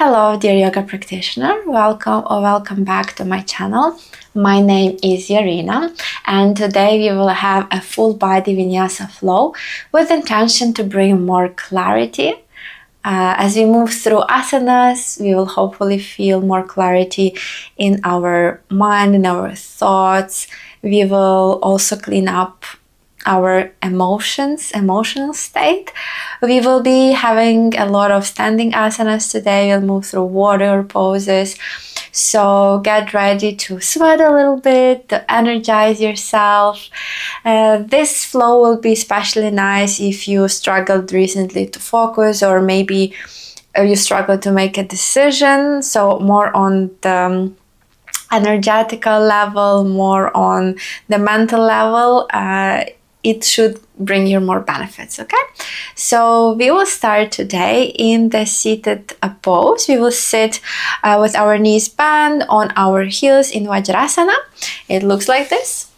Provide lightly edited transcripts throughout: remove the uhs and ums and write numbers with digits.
Hello dear yoga practitioner, welcome back to my channel. My name is Yarina and today we will have a full body vinyasa flow with intention to bring more clarity. As we move through asanas, we will hopefully feel more clarity in our mind, in our thoughts. We will also clean up our emotional state. We will be having a lot of standing asanas today. We'll move through warrior poses. So get ready to sweat a little bit, to energize yourself. This flow will be especially nice if you struggled recently to focus, or maybe you struggle to make a decision. So more on the energetical level, more on the mental level, it should bring you more benefits, okay? So we will start today in the seated pose. We will sit with our knees bent on our heels in Vajrasana. It looks like this.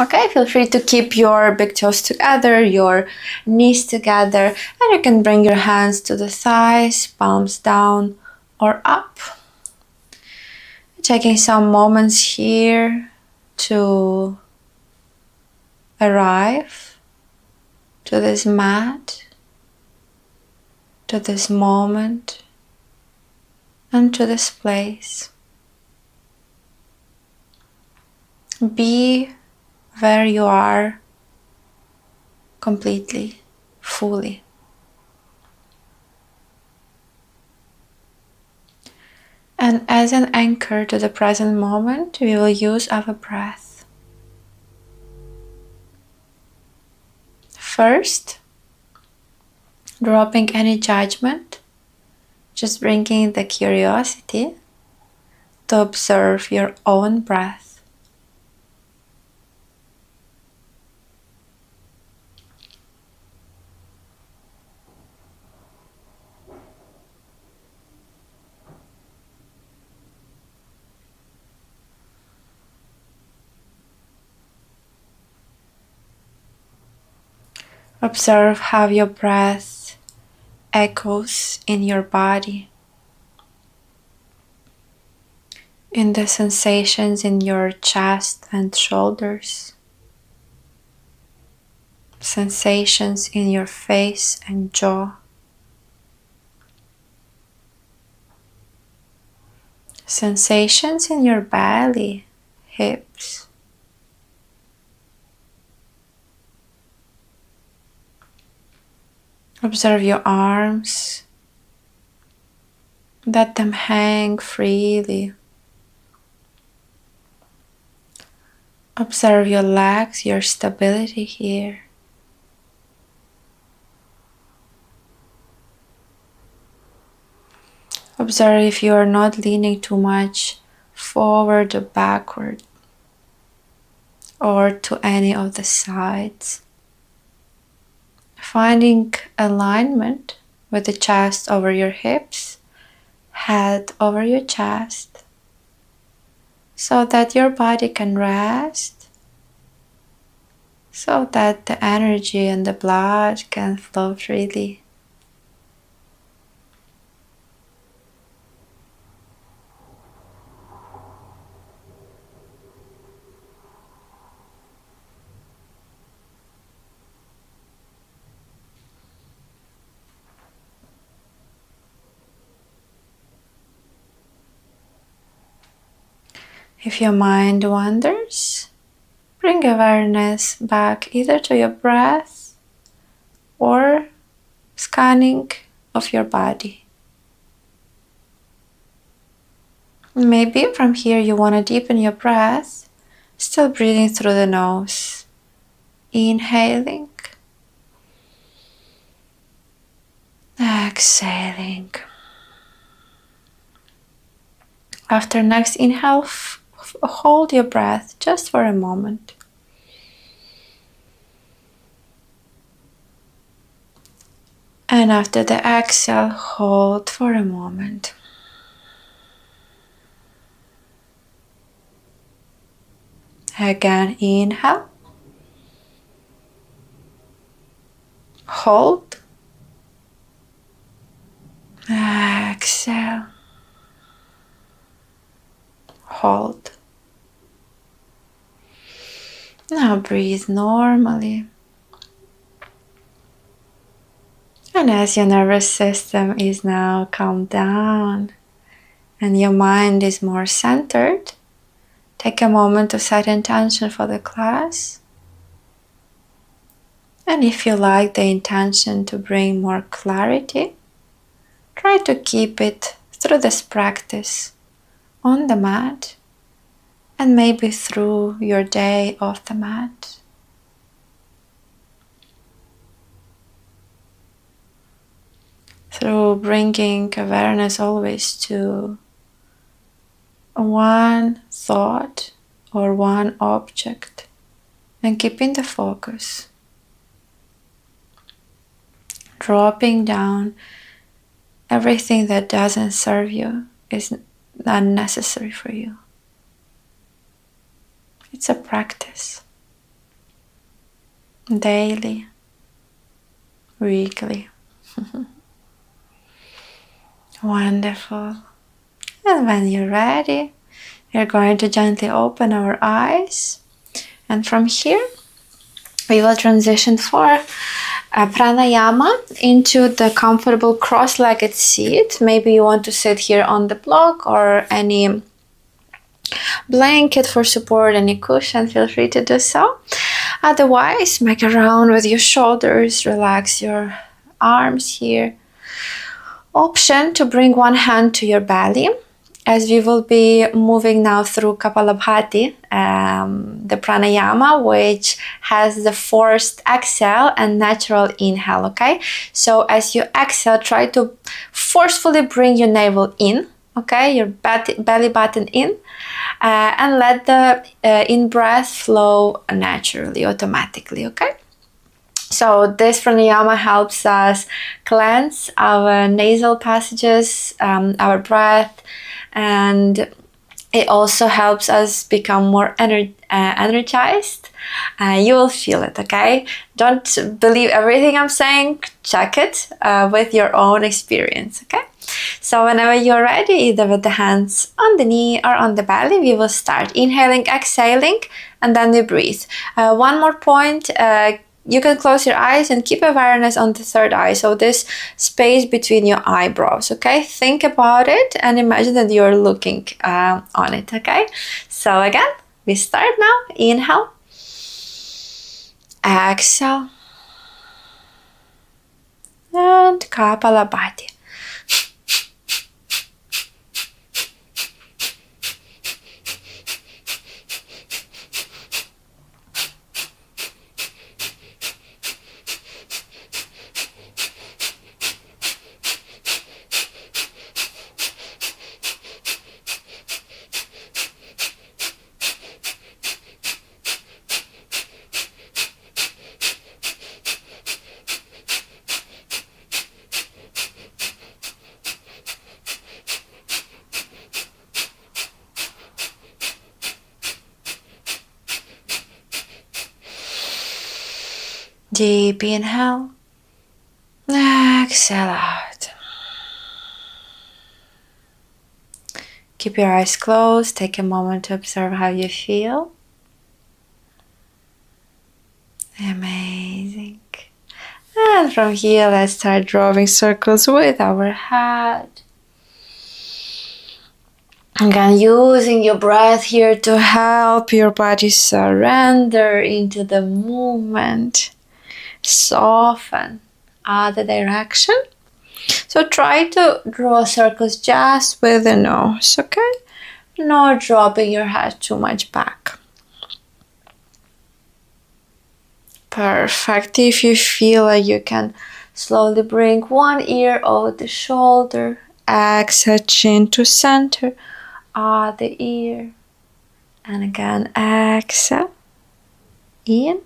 Okay, feel free to keep your big toes together, your knees together, and you can bring your hands to the thighs, palms down or up. Taking some moments here to arrive to this mat, to this moment, and to this place. Be where you are completely, fully. And as an anchor to the present moment, we will use our breath. First, dropping any judgment, just bringing the curiosity to observe your own breath. Observe how your breath echoes in your body, in the sensations in your chest and shoulders, sensations in your face and jaw, sensations in your belly, hips. Observe your arms, let them hang freely. Observe your legs, your stability here. Observe if you are not leaning too much forward or backward, or to any of the sides. Finding alignment with the chest over your hips, head over your chest, so that your body can rest, so that the energy and the blood can flow freely. If your mind wanders, bring awareness back either to your breath or scanning of your body. Maybe from here you want to deepen your breath, still breathing through the nose. Inhaling, exhaling. After next inhale, hold your breath just for a moment. And after the exhale, hold for a moment. Again, inhale. Hold. exhale. Hold. Now breathe normally. And as your nervous system is now calmed down and your mind is more centered, take a moment to set intention for the class. And if you like the intention to bring more clarity, try to keep it through this practice on the mat and maybe through your day off the mat. Through bringing awareness always to one thought or one object and keeping the focus. Dropping down everything that doesn't serve you, is unnecessary for you. It's a practice. Daily, weekly. Wonderful. And when you're ready, we're going to gently open our eyes. And from here, we will transition for pranayama into the comfortable cross-legged seat. Maybe you want to sit here on the block or any blanket for support, any cushion, feel free to do so. Otherwise, make around with your shoulders, relax your arms here. Option to bring one hand to your belly, as we will be moving now through Kapalabhati, the pranayama, which has the forced exhale and natural inhale, okay? So as you exhale, try to forcefully bring your navel in, okay? Your belly button in, and let the in-breath flow naturally, automatically, okay? So this pranayama helps us cleanse our nasal passages, our breath, and it also helps us become more energized. You will feel it, okay? Don't believe everything I'm saying. Check it with your own experience, okay? So whenever you're ready, either with the hands on the knee or on the belly, we will start inhaling, exhaling, and then we breathe. One more point. You can close your eyes and keep awareness on the third eye. So this space between your eyebrows, okay? Think about it and imagine that you're looking on it, okay? So again, we start now. Inhale. Exhale. And Kapalabhati. Deep inhale, exhale out. Keep your eyes closed, take a moment to observe how you feel. Amazing. And from here, let's start drawing circles with our head. Again, using your breath here to help your body surrender into the movement. Soften other direction. So try to draw circles just with the nose, okay? Not dropping your head too much back. Perfect. If you feel like you can slowly bring one ear over the shoulder, exhale, chin to center, other ear, and again exhale, in.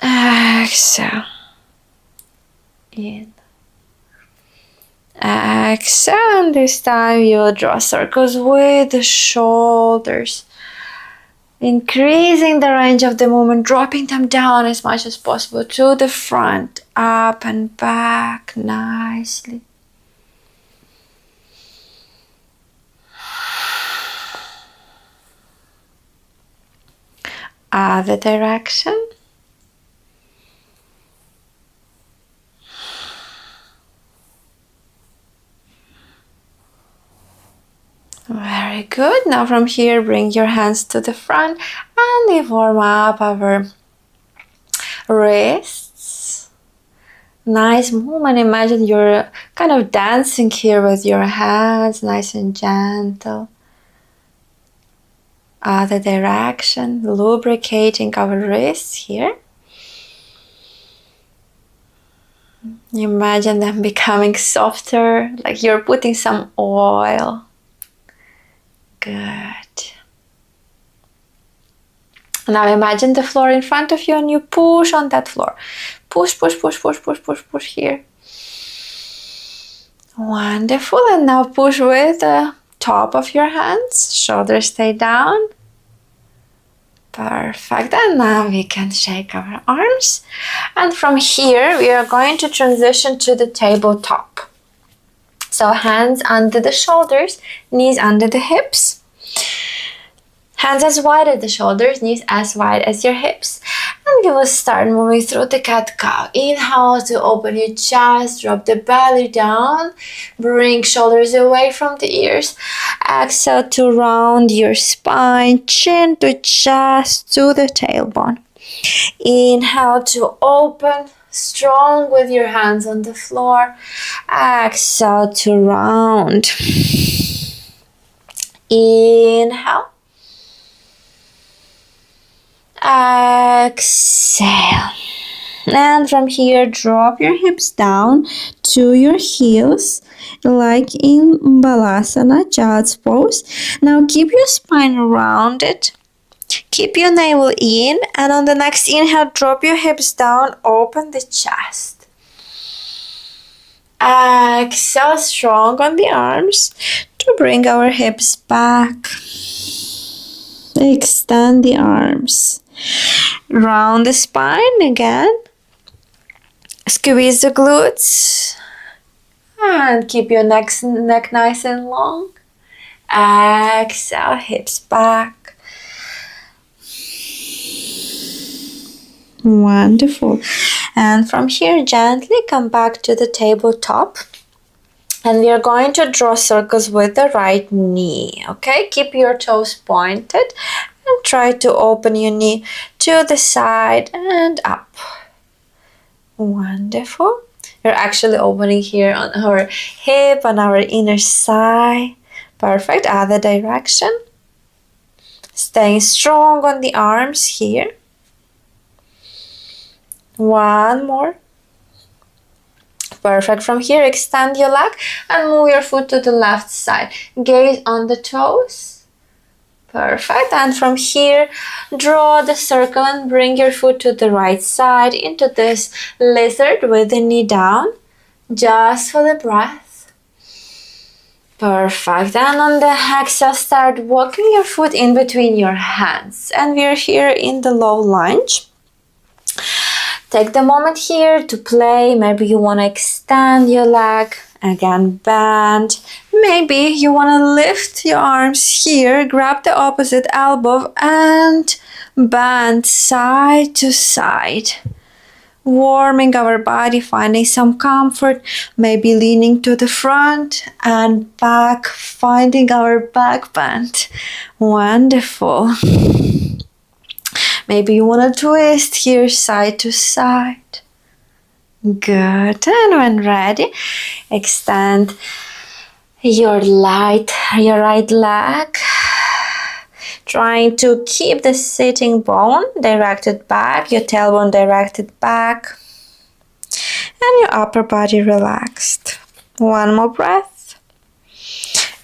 Exhale, in. Exhale, and this time you will draw circles with the shoulders, increasing the range of the movement, dropping them down as much as possible to the front, up and back nicely. Other direction. Very good. Now from here, bring your hands to the front and we warm up our wrists. Nice movement. Imagine you're kind of dancing here with your hands, nice and gentle. Other direction, lubricating our wrists here. Imagine them becoming softer, like you're putting some oil. Good. Now imagine the floor in front of you and you push on that floor. Push, push, push, push, push, push, push here. Wonderful. And now push with the top of your hands. Shoulders stay down. Perfect. And now we can shake our arms. And from here, we are going to transition to the tabletop. So hands under the shoulders, knees under the hips. Hands as wide as the shoulders, knees as wide as your hips. And we will start moving through the cat-cow. Inhale to open your chest, drop the belly down. Bring shoulders away from the ears. Exhale to round your spine, chin to chest to the tailbone. Inhale to open. Strong with your hands on the floor. Exhale to round. Inhale. Exhale. And from here, drop your hips down to your heels, like in Balasana, child's pose. Now keep your spine rounded. Keep your navel in, and on the next inhale, drop your hips down, open the chest. Exhale, strong on the arms to bring our hips back. Extend the arms. Round the spine again. Squeeze the glutes. And keep your neck nice and long. Exhale, hips back. Wonderful. And from here, gently come back to the tabletop. And we are going to draw circles with the right knee. Okay, keep your toes pointed and try to open your knee to the side and up. Wonderful. You're actually opening here on our hip, on our inner thigh. Perfect. Other direction. Staying strong on the arms here. One more. Perfect. From here, extend your leg and move your foot to the left side. Gaze on the toes. Perfect. And from here, draw the circle and bring your foot to the right side into this lizard with the knee down. Just for the breath. Perfect. And on the exhale, start walking your foot in between your hands. And we are here in the low lunge. Take the moment here to play. Maybe you want to extend your leg. Again, bend. Maybe you want to lift your arms here. Grab the opposite elbow and bend side to side. Warming our body, finding some comfort. Maybe leaning to the front and back. Finding our back bend. Wonderful. Maybe you want to twist here side to side. Good. And when ready, extend your right leg. Trying to keep the sitting bone directed back, your tailbone directed back, and your upper body relaxed. One more breath.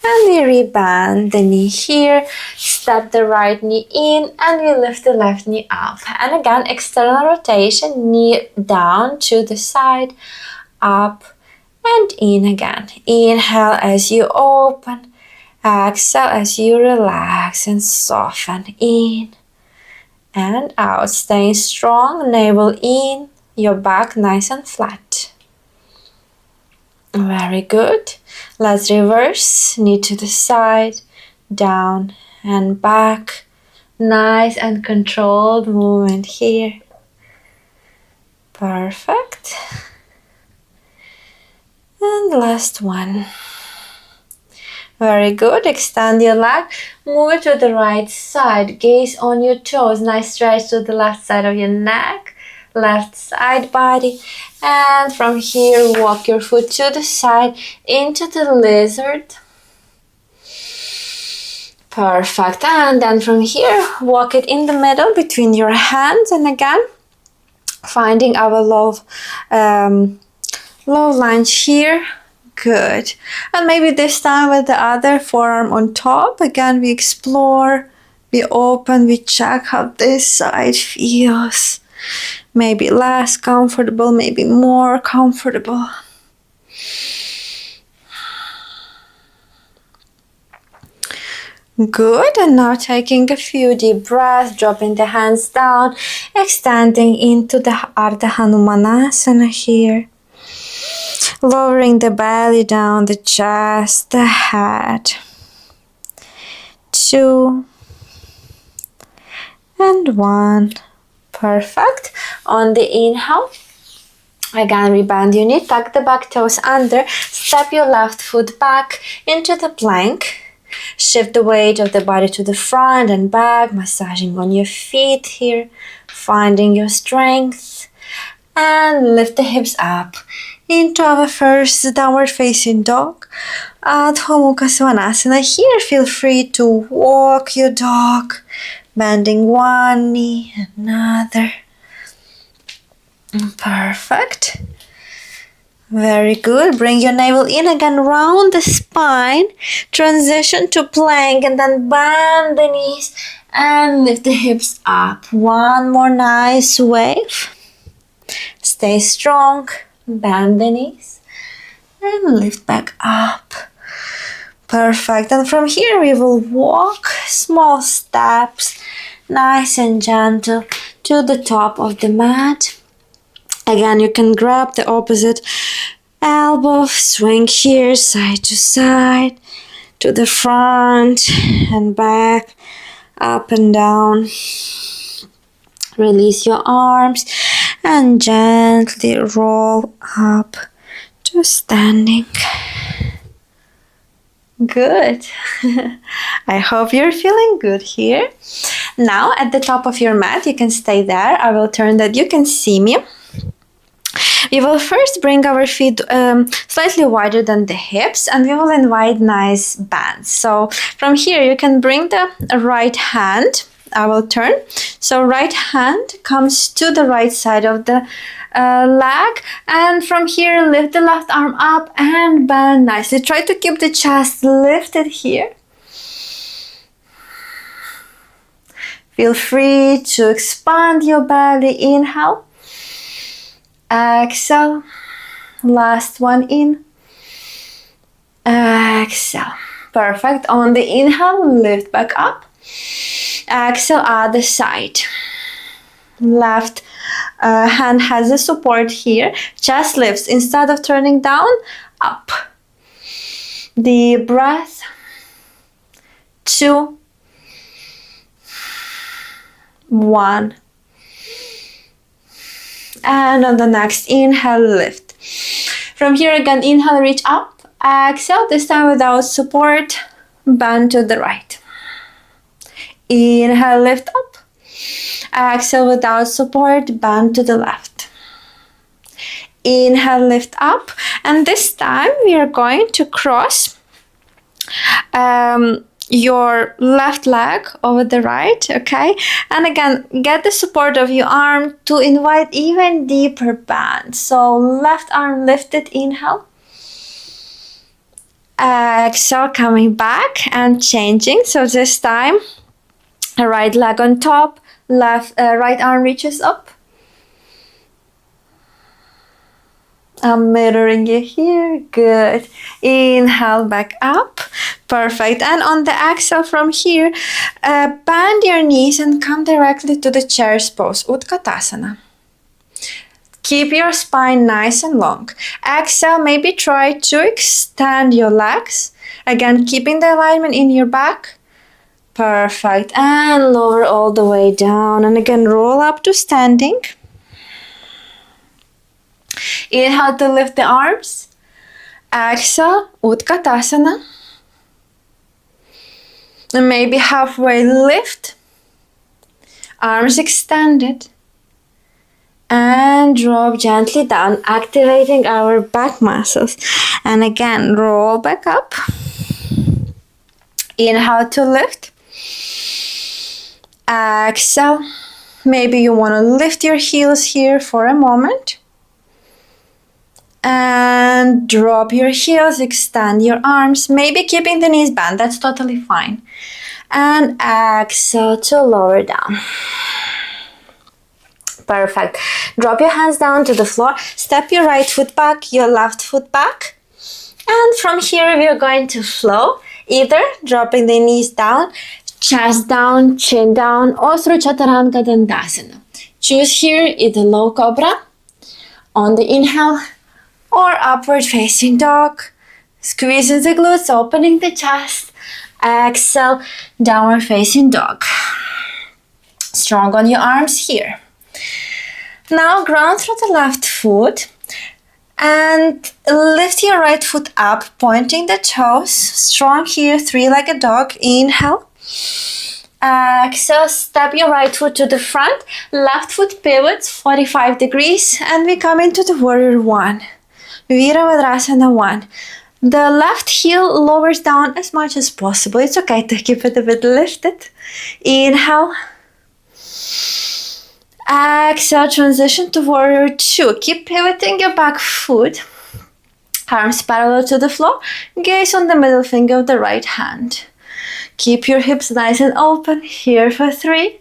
And we rebend the knee here, step the right knee in, and we lift the left knee up. And again, external rotation, knee down to the side, up and in again. Inhale as you open, exhale as you relax and soften. In and out, staying strong, navel in, your back nice and flat. Very good. Let's reverse, knee to the side, down and back, Nice and controlled movement here. Perfect. And last one. Very good. Extend your leg. Move it to the right side. Gaze on your toes. Nice stretch to the left side of your neck. Left side body. And from here, walk your foot to the side into the lizard. Perfect. And then from here, walk it in the middle between your hands. And again, finding our low lunge here. Good. And maybe this time with the other forearm on top. Again, we explore, we open, we check how this side feels. Maybe less comfortable, maybe more comfortable. Good. And now taking a few deep breaths, dropping the hands down, extending into the Ardha Hanumanasana here. Lowering the belly down, the chest, the head. 2 and 1. Perfect. On the inhale, again rebend your knee, tuck the back toes under, step your left foot back into the plank. Shift the weight of the body to the front and back, massaging on your feet here, finding your strength. And lift the hips up into our first downward facing dog. Adho, Mukha, Svanasana. Here, feel free to walk your dog, bending one knee, another. Perfect. Very good. Bring your navel in again, round the spine. Transition to plank and then bend the knees and lift the hips up. One more nice wave. Stay strong. Bend the knees and lift back up. Perfect. And from here we will walk small steps, nice and gentle, to the top of the mat. Again, you can grab the opposite elbow, swing here side to side, to the front and back, up and down. Release your arms and gently roll up to standing. Good. I hope you're feeling good here. Now at the top of your mat, you can stay there. I will turn that you can see me. We will first bring our feet slightly wider than the hips, and we will invite nice bends. So from here you can bring the right hand. I will turn. So right hand comes to the right side of the leg, and from here lift the left arm up and bend nicely. Try to keep the chest lifted here. Feel free to expand your belly. Inhale. Exhale. Last one in. Exhale. Perfect. On the inhale, lift back up. Exhale, other side. Left hand has the support here. Chest lifts. Instead of turning down, up. Deep breath. 2, 1. And on the next inhale, lift. From here again, inhale, reach up. Exhale, this time without support, bend to the right. Inhale, lift up. Exhale, without support, bend to the left. Inhale, lift up. And this time we are going to cross your left leg over the right, okay? And again, get the support of your arm to invite even deeper bend. So left arm lifted, inhale. Exhale, coming back and changing. So this time, right leg on top, right arm reaches up. I'm mirroring you here. Good. Inhale, back up. Perfect. And on the exhale from here, bend your knees and come directly to the chair's pose, Utkatasana. Keep your spine nice and long. Exhale, maybe try to extend your legs. Again, keeping the alignment in your back. Perfect. And lower all the way down. And again, roll up to standing. Inhale to lift the arms. Exhale, Utkatasana. And maybe halfway lift. Arms extended. And drop gently down, activating our back muscles. And again, roll back up. Inhale to lift. Exhale. Maybe you want to lift your heels here for a moment. And drop your heels, extend your arms, maybe keeping the knees bent, that's totally fine. And exhale to lower down. Perfect. Drop your hands down to the floor, step your right foot back, your left foot back. And from here we are going to flow, either dropping the knees down, chest down, chin down, or through Chaturanga Dandasana. Choose here either low cobra on the inhale, or upward facing dog. Squeezing the glutes, opening the chest. Exhale, downward facing dog. Strong on your arms here. Now ground through the left foot and lift your right foot up, pointing the toes. Strong here, three-legged dog. Inhale. Exhale, step your right foot to the front. Left foot pivots 45 degrees and we come into the warrior one. Virabhadrasana 1. The left heel lowers down as much as possible. It's okay to keep it a bit lifted. Inhale. Exhale, transition to warrior 2. Keep pivoting your back foot. Arms parallel to the floor. Gaze on the middle finger of the right hand. Keep your hips nice and open. Here for 3,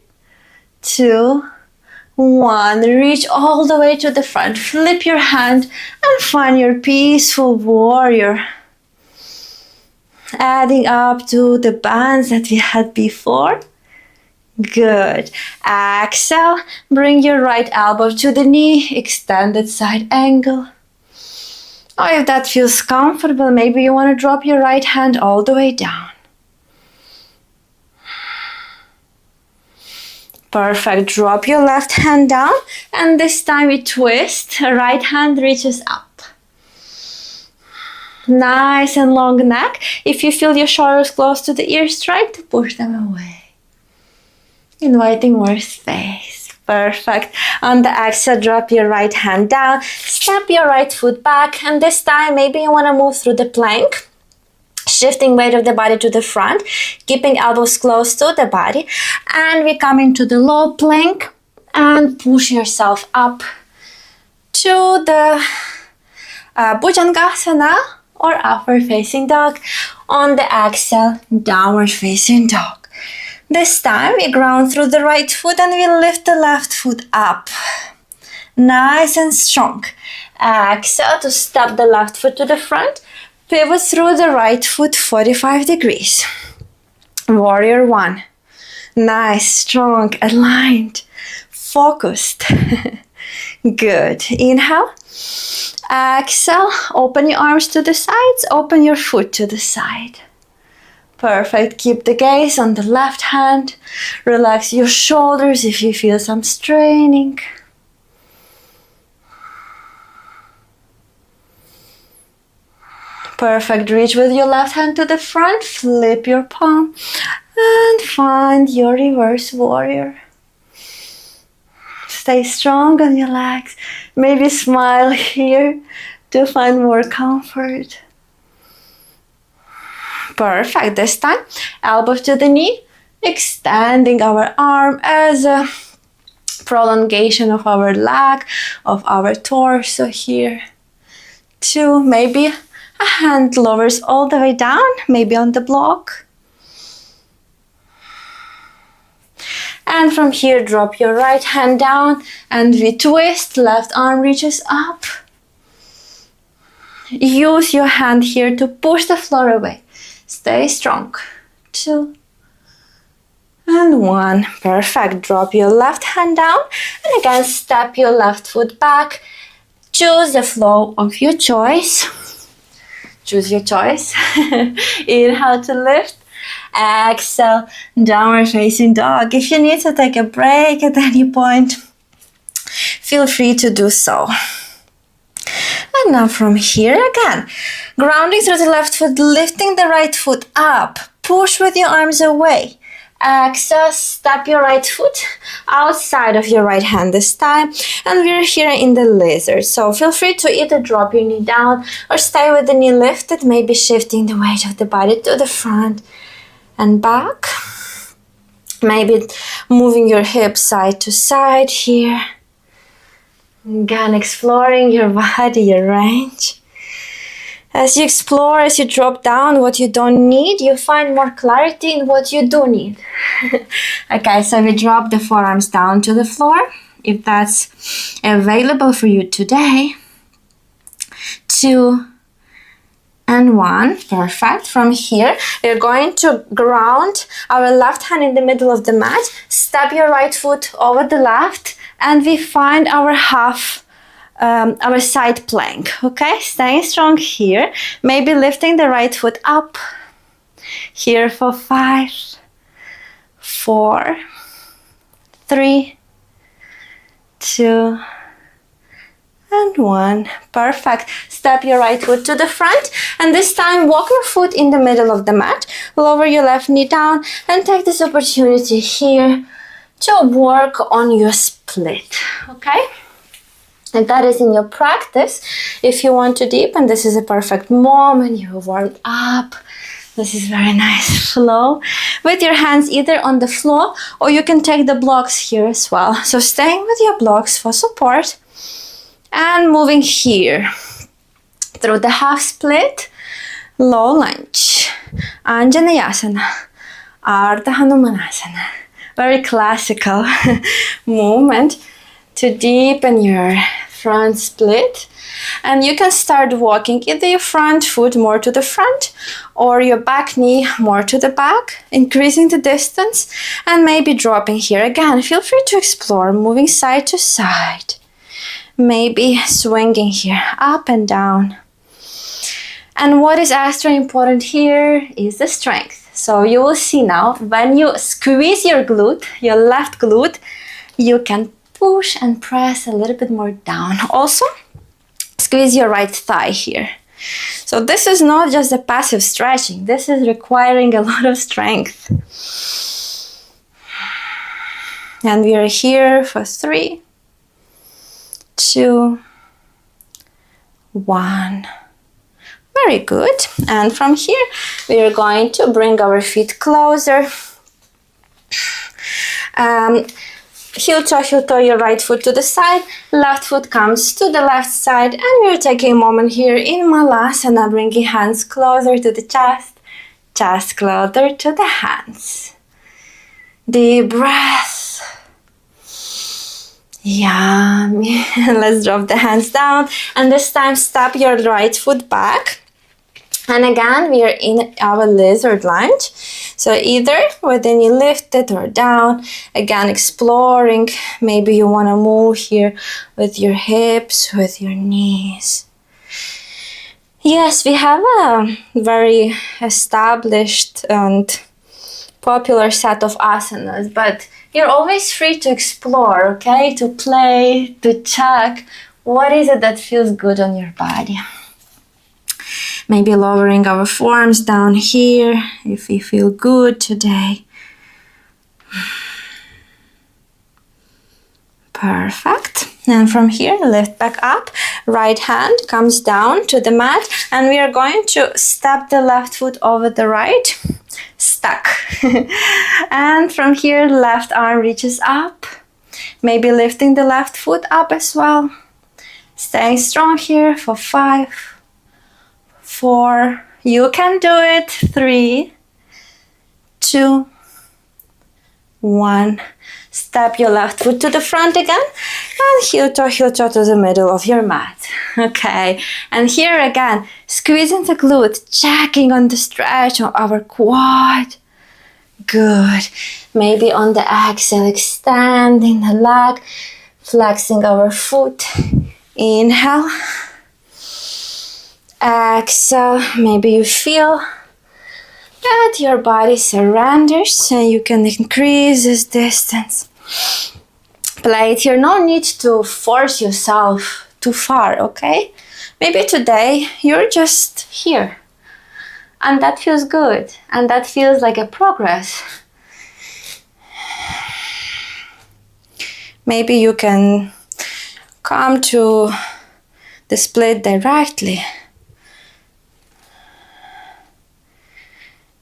2, 1. Reach all the way to the front. Flip your hand and find your peaceful warrior. Adding up to the bands that we had before. Good. Exhale. Bring your right elbow to the knee. Extended side angle. Or if that feels comfortable, maybe you want to drop your right hand all the way down. Perfect. Drop your left hand down and this time we twist. Right hand reaches up. Nice and long neck. If you feel your shoulders close to the ears, try to push them away. Inviting more space. Perfect. On the exhale, drop your right hand down. Step your right foot back and this time maybe you want to move through the plank. Shifting weight of the body to the front, keeping elbows close to the body. And we come into the low plank and push yourself up to the Bhujangasana or upward facing dog. On the exhale, downward facing dog. This time we ground through the right foot and we lift the left foot up. Nice and strong. Exhale to step the left foot to the front. Pivot through the right foot 45 degrees. Warrior 1. Nice, strong, aligned, focused. Good. Inhale. Exhale. Open your arms to the sides. Open your foot to the side. Perfect. Keep the gaze on the left hand. Relax your shoulders if you feel some straining. Perfect. Reach with your left hand to the front. Flip your palm and find your reverse warrior. Stay strong on your legs. Maybe smile here to find more comfort. Perfect. This time, elbows to the knee, extending our arm as a prolongation of our leg, of our torso here. 2, maybe a hand lowers all the way down, maybe on the block. And from here, drop your right hand down and we twist, left arm reaches up. Use your hand here to push the floor away. Stay strong. 2 and 1. Perfect. Drop your left hand down and again step your left foot back. Choose the flow of your choice. Choose your choice. Inhale to lift. Exhale, downward facing dog. If you need to take a break at any point, feel free to do so. And now from here again, grounding through the left foot, lifting the right foot up. Push with your arms away. Exhale, step your right foot outside of your right hand this time. And we're here in the lizard. So feel free to either drop your knee down or stay with the knee lifted, maybe shifting the weight of the body to the front and back. Maybe moving your hips side to side here. Again, exploring your body, your range. As you explore, as you drop down what you don't need, you find more clarity in what you do need. Okay, so we drop the forearms down to the floor, if that's available for you today. 2 and 1, perfect. From here, we're going to ground our left hand in the middle of the mat, step your right foot over the left, and we find our our side plank. Okay, staying strong here, maybe lifting the right foot up here for 5, 4, 3, 2 and 1. Perfect. Step your right foot to the front, and this time walk your foot in the middle of the mat, lower your left knee down, and take this opportunity here to work on your split. Okay, and that is in your practice. If you want to deepen, this is a perfect moment. You warmed up. This is very nice flow with your hands either on the floor, or you can take the blocks here as well. So staying with your blocks for support and moving here through the half split, low lunge, Anjaneyasana, Ardha Hanumanasana. Very classical movement to deepen your front split. And you can start walking either your front foot more to the front or your back knee more to the back, increasing the distance and maybe dropping here again. Feel free to explore, moving side to side, maybe swinging here up and down. And what is extra important here is the strength. So you will see now, when you squeeze your glute, your left glute, you can push and press a little bit more down. Also, squeeze your right thigh here. So this is not just a passive stretching. This is requiring a lot of strength. And we are here for 3, 2, 1. Very good. And from here, we are going to bring our feet closer. Heel toe, your right foot to the side, left foot comes to the left side, and we're taking a moment here in Malasana, bringing hands closer to the chest, chest closer to the hands. Deep breath. Yummy. Let's drop the hands down, and this time step your right foot back. And again, we are in our lizard lunge. So either with the knee lifted or down, again exploring. Maybe you want to move here with your hips, with your knees. Yes, we have a very established and popular set of asanas, but you're always free to explore, okay? To play, to check what is it that feels good on your body. Maybe lowering our forearms down here if we feel good today. Perfect. And from here, lift back up. Right hand comes down to the mat, and we are going to step the left foot over the right. Stuck. And from here, left arm reaches up. Maybe lifting the left foot up as well. Staying strong here for 5, 4, you can do it. 3, 2, 1. Step your left foot to the front again, and heel toe to the middle of your mat. Okay, and here again, squeezing the glute, checking on the stretch of our quad. Good. Maybe on the exhale, extending the leg, flexing our foot. Inhale. Exhale, maybe you feel And your body surrenders and you can increase this distance. Play it here. No need to force yourself too far, okay? Maybe today you're just here. And that feels good. And that feels like a progress. Maybe you can come to the split directly.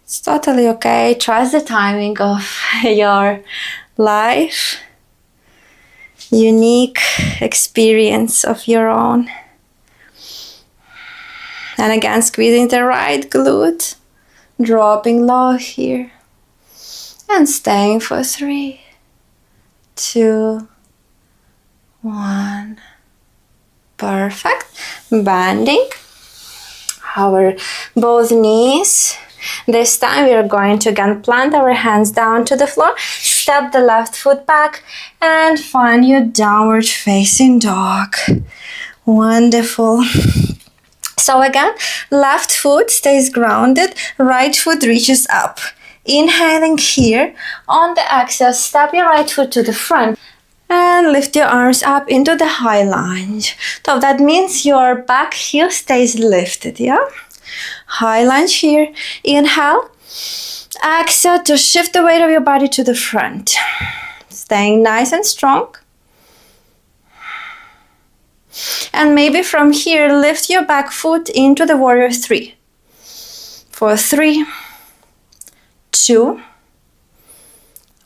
It's totally okay. Trust the timing of your life. Unique experience of your own. And again, squeezing the right glute. Dropping low here. And staying for 3, 2, 1. Perfect. Bending our both knees. This time we are going to again plant our hands down to the floor. Step the left foot back and find your downward facing dog. Wonderful. So again, left foot stays grounded, right foot reaches up. Inhaling here. On the exhale, step your right foot to the front and lift your arms up into the high lunge. So that means your back heel stays lifted, yeah? High lunge here. Inhale. Exhale to shift the weight of your body to the front. Staying nice and strong. And maybe from here, lift your back foot into the warrior 3. For 3, 2,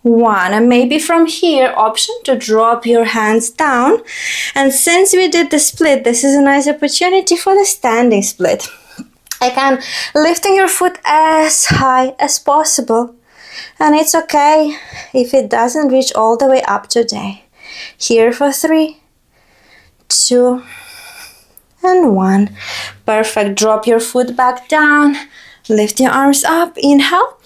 1. And maybe from here, option to drop your hands down. And since we did the split, this is a nice opportunity for the standing split. Again, lifting your foot as high as possible. And it's okay if it doesn't reach all the way up today. Here for 3, 2, and 1. Perfect. Drop your foot back down. Lift your arms up. Inhale.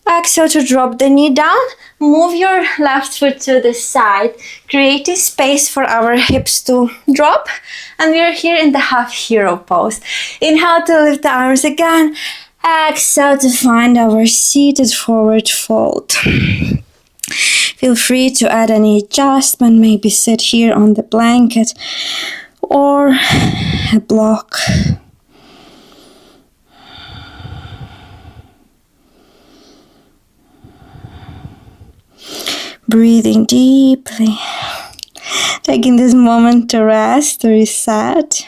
Exhale to drop the knee down. Move your left foot to the side, creating space for our hips to drop. And we are here in the half hero pose. Inhale to lift the arms again. Exhale to find our seated forward fold. Feel free to add any adjustment, maybe sit here on the blanket or a block. Breathing deeply, taking this moment to rest, to reset.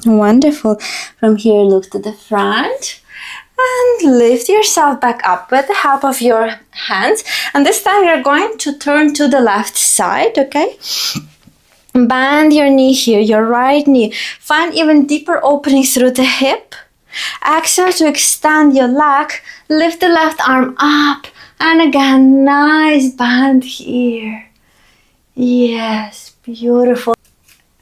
Wonderful. From here, look to the front and lift yourself back up with the help of your hands. And this time you're going to turn to the left side, okay? Bend your knee here, your right knee. Find even deeper openings through the hip. Exhale to extend your leg. Lift the left arm up. And again, nice bend here. Yes, beautiful.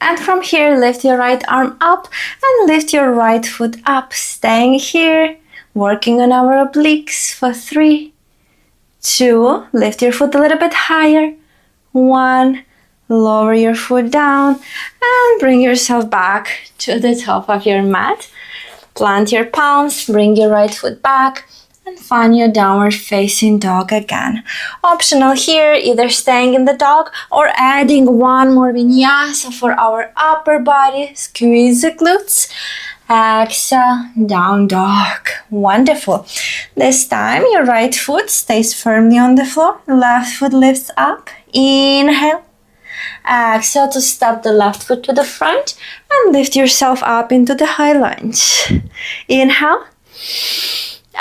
And from here, lift your right arm up and lift your right foot up. Staying here, working on our obliques for 3, 2, lift your foot a little bit higher. 1, lower your foot down and bring yourself back to the top of your mat. Plant your palms, bring your right foot back and find your downward facing dog again. Optional here, either staying in the dog or adding one more vinyasa for our upper body. Squeeze the glutes. Exhale, down dog. Wonderful. This time your right foot stays firmly on the floor. Left foot lifts up. Inhale. Exhale to step the left foot to the front and lift yourself up into the high lunge. Inhale.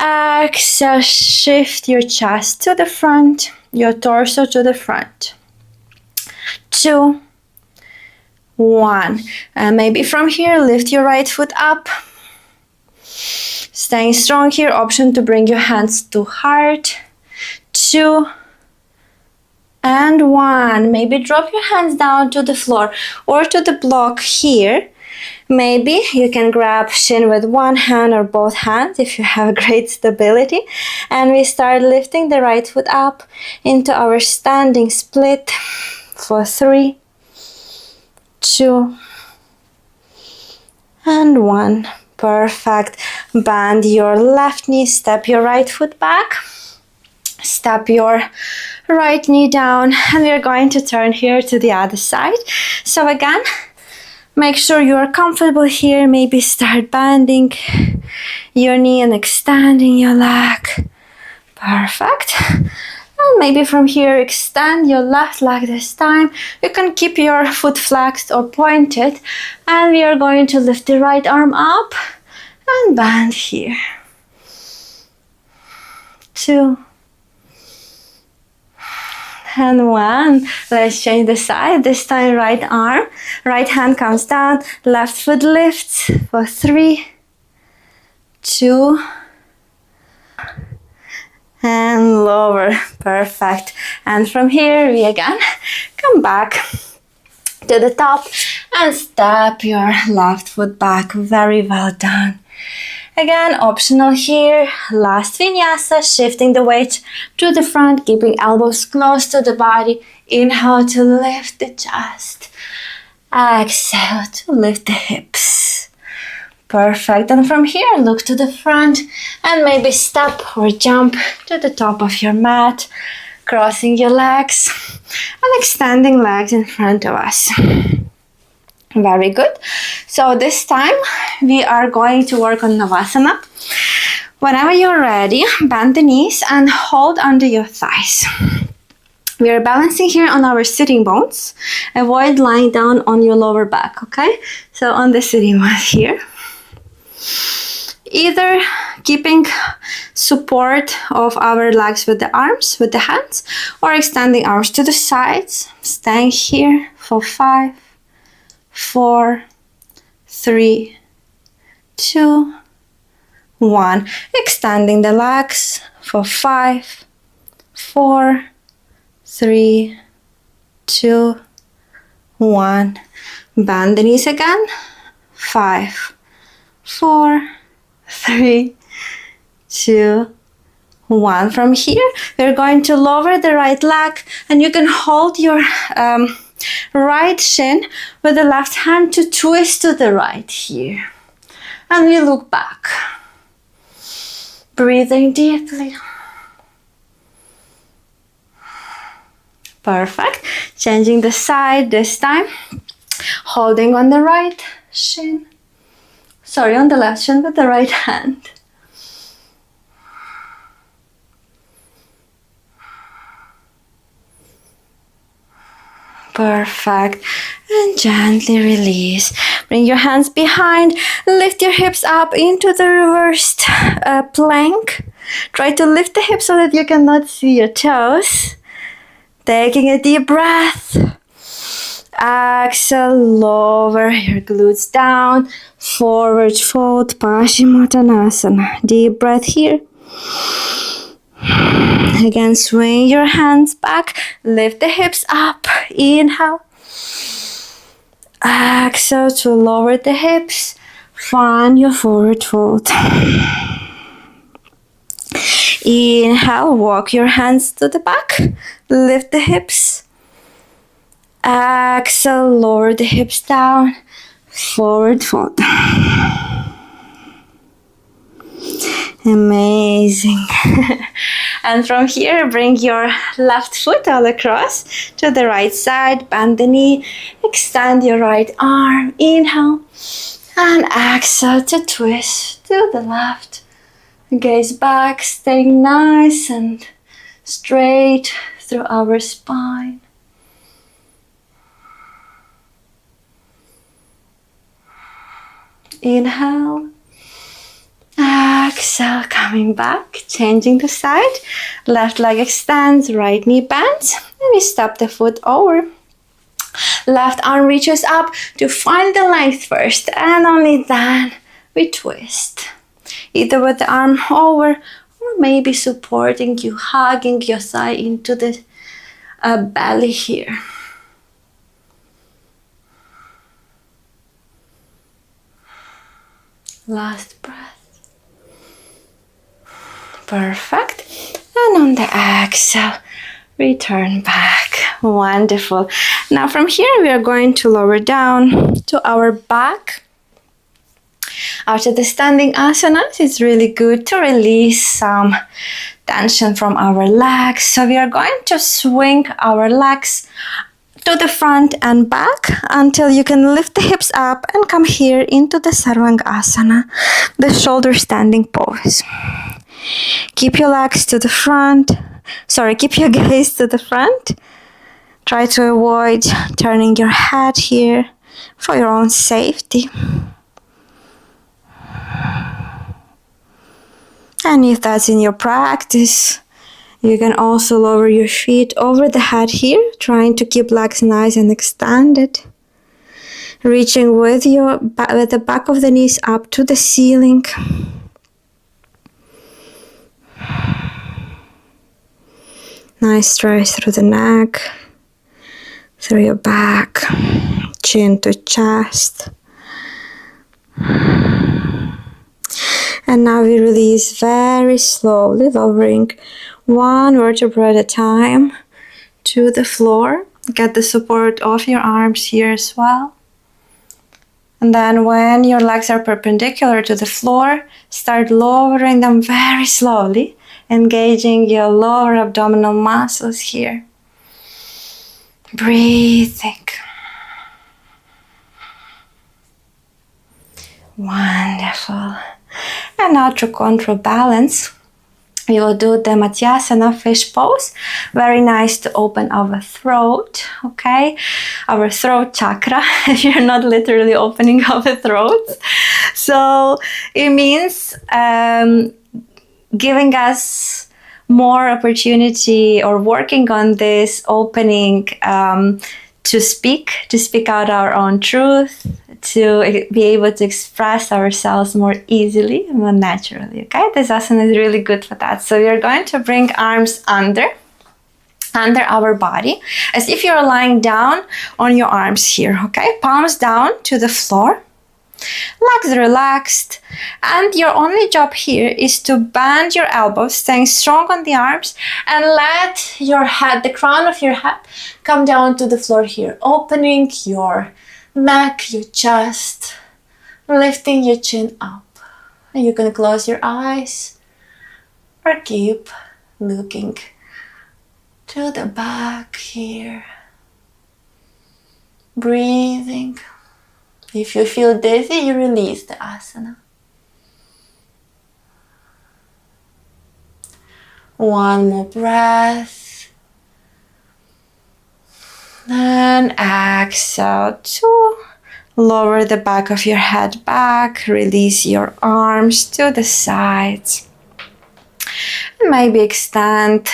Exhale, shift your chest to the front, your torso to the front. 2, 1. And maybe from here, lift your right foot up. Staying strong here, option to bring your hands to heart. 2, and 1. Maybe drop your hands down to the floor or to the block here. Maybe you can grab shin with one hand or both hands if you have great stability. And we start lifting the right foot up into our standing split for 3, 2, and 1. Perfect. Bend your left knee, step your right foot back. Step your right knee down, and we're going to turn here to the other side. So again, make sure you are comfortable here. Maybe start bending your knee and extending your leg. Perfect. And maybe from here, extend your left leg this time. You can keep your foot flexed or pointed. And we are going to lift the right arm up and bend here. 2 and 1. Let's change the side. This time right arm, right hand comes down, left foot lifts for 3, 2, and lower. Perfect. And from here we again come back to the top and step your left foot back. Very well done. Again, optional here. Last vinyasa, shifting the weight to the front, keeping elbows close to the body. Inhale to lift the chest. Exhale to lift the hips. Perfect. And from here, look to the front and maybe step or jump to the top of your mat, crossing your legs and extending legs in front of us. Very good. So this time we are going to work on Navasana. Whenever you're ready, bend the knees and hold under your thighs. We are balancing here on our sitting bones. Avoid lying down on your lower back, okay? So on the sitting mat here. Either keeping support of our legs with the arms, with the hands, or extending arms to the sides. Staying here for 5, 4, 3, 2, 1. Extending the legs for 5, 4, 3, 2, 1. Bend the knees again. 5, 4, 3, 2, 1. From here, we're going to lower the right leg, and you can hold your right shin with the left hand to twist to the right here. And we look back. Breathing deeply. Perfect. Changing the side this time. Holding on the right shin. Sorry, on the left shin with the right hand. Perfect. And gently release. Bring your hands behind. Lift your hips up into the reversed plank. Try to lift the hips so that you cannot see your toes. Taking a deep breath. Exhale, lower your glutes down. Forward fold, Paschimottanasana. Deep breath here. Again, swing your hands back. Lift the hips up. Inhale. Exhale to lower the hips. Find your forward fold. Inhale, walk your hands to the back. Lift the hips. Exhale, lower the hips down. Forward fold. Amazing. And from here, bring your left foot all across to the right side. Bend the knee. Extend your right arm. Inhale. And exhale to twist to the left. Gaze back, staying nice and straight through our spine. Inhale. Exhale, coming back, changing the side. Left leg extends, right knee bends. And we step the foot over. Left arm reaches up to find the length first. And only then we twist. Either with the arm over or maybe supporting you, hugging your thigh into the belly here. Last breath. Perfect. And on the exhale, return back. Wonderful. Now from here, we are going to lower down to our back. After the standing asanas, it's really good to release some tension from our legs. So we are going to swing our legs to the front and back until you can lift the hips up and come here into the Sarvangasana, the shoulder standing pose. Keep your legs to the front. Keep your gaze to the front. Try to avoid turning your head here for your own safety. And if that's in your practice, you can also lower your feet over the head here, trying to keep legs nice and extended. Reaching with the back of the knees up to the ceiling. Nice stretch through the neck, through your back, chin to chest. And now we release very slowly, lowering one vertebra at a time to the floor. Get the support of your arms here as well. And then when your legs are perpendicular to the floor, start lowering them very slowly, engaging your lower abdominal muscles here. Breathing. Wonderful. And now to control balance, we will do the Matsyasana fish pose. Very nice to open our throat, okay? Our throat chakra, if you're not literally opening our throats. So it means giving us more opportunity or working on this opening to speak out our own truth, to be able to express ourselves more easily and more naturally, okay? This asana is really good for that. So we are going to bring arms under our body, as if you're lying down on your arms here, okay? Palms down to the floor, legs relaxed, and your only job here is to bend your elbows, staying strong on the arms, and let your head, the crown of your head, come down to the floor here, opening your neck, your chest, lifting your chin up. And you can close your eyes or keep looking to the back here. Breathing. If you feel dizzy, you release the asana. One more breath. Then exhale to lower the back of your head back. Release your arms to the sides. And maybe extend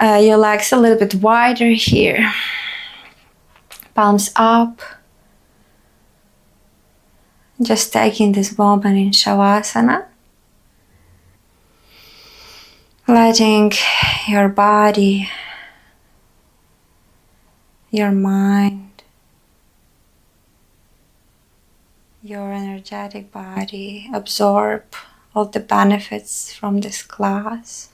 your legs a little bit wider here. Palms up. Just taking this moment in Shavasana. Letting your body, your mind, your energetic body absorb all the benefits from this class.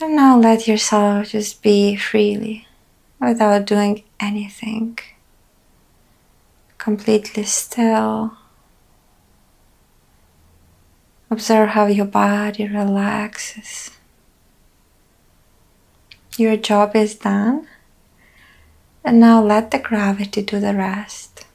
And now let yourself just be freely, without doing anything. Completely still. Observe how your body relaxes. Your job is done. And now let the gravity do the rest.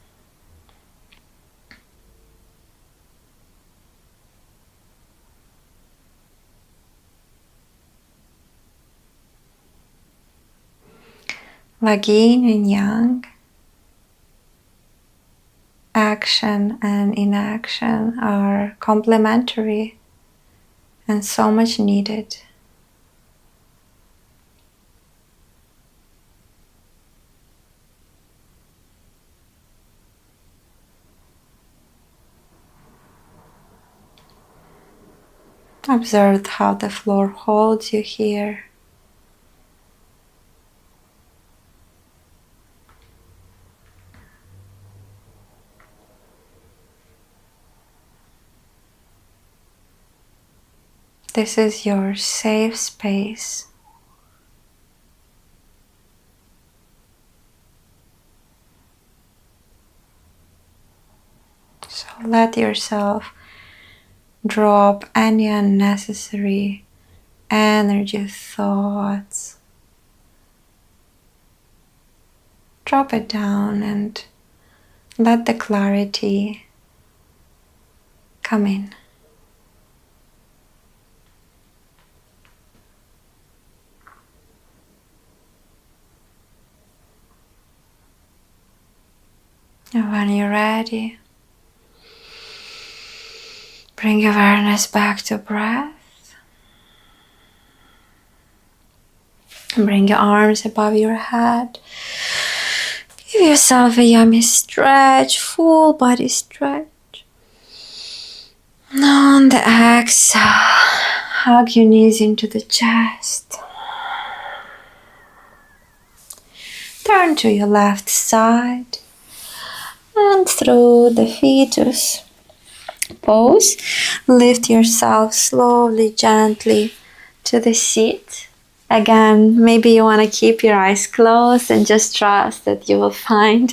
Like yin and yang, action and inaction are complementary and so much needed. Observe how the floor holds you here. This is your safe space. Let yourself drop any unnecessary energy thoughts. Drop it down and let the clarity come in. And when you're ready, bring awareness back to breath. Bring your arms above your head. Give yourself a yummy stretch, full body stretch. On the exhale, hug your knees into the chest. Turn to your left side. And through the fetus pose, lift yourself slowly, gently to the seat. Again, maybe you want to keep your eyes closed and just trust that you will find,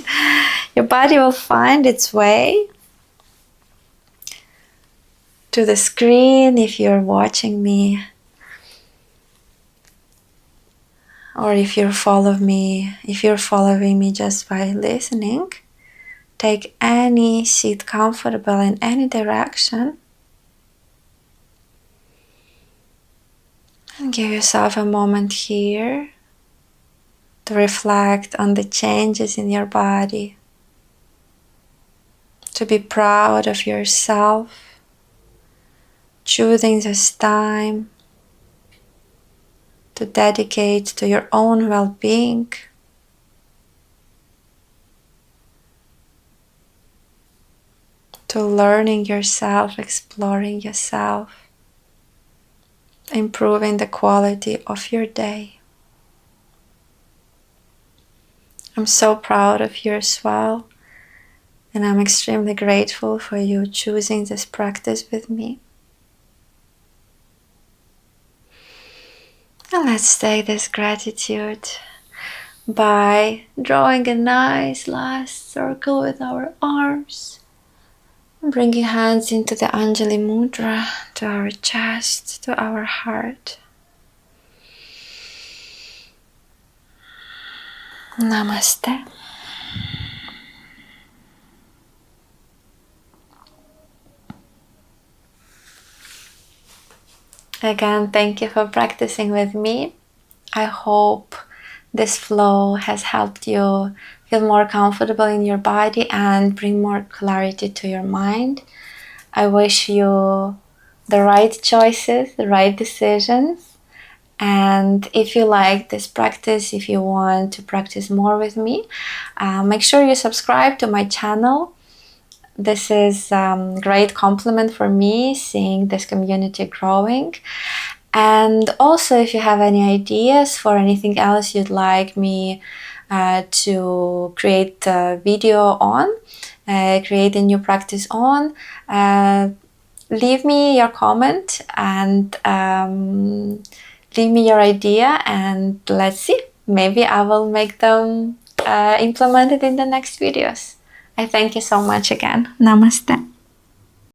your body will find its way to the screen if you're watching me, or if you're following me just by listening. Take any seat comfortable in any direction. And give yourself a moment here to reflect on the changes in your body. To be proud of yourself. Choosing this time to dedicate to your own well-being. To learning yourself, exploring yourself, improving the quality of your day. I'm so proud of you as well, and I'm extremely grateful for you choosing this practice with me. And let's take this gratitude by drawing a nice last circle with our arms. Bringing hands into the Anjali Mudra, to our chest, to our heart. Namaste. Again, thank you for practicing with me. I hope this flow has helped you feel more comfortable in your body and bring more clarity to your mind. I wish you the right choices, the right decisions. And if you like this practice, if you want to practice more with me, make sure you subscribe to my channel. This is a great compliment for me, seeing this community growing. And also, if you have any ideas for anything else you'd like me to create a video on, create a new practice on, leave me your comment and leave me your idea, and let's see, maybe I will make them implemented in the next videos. I thank you so much again. Namaste.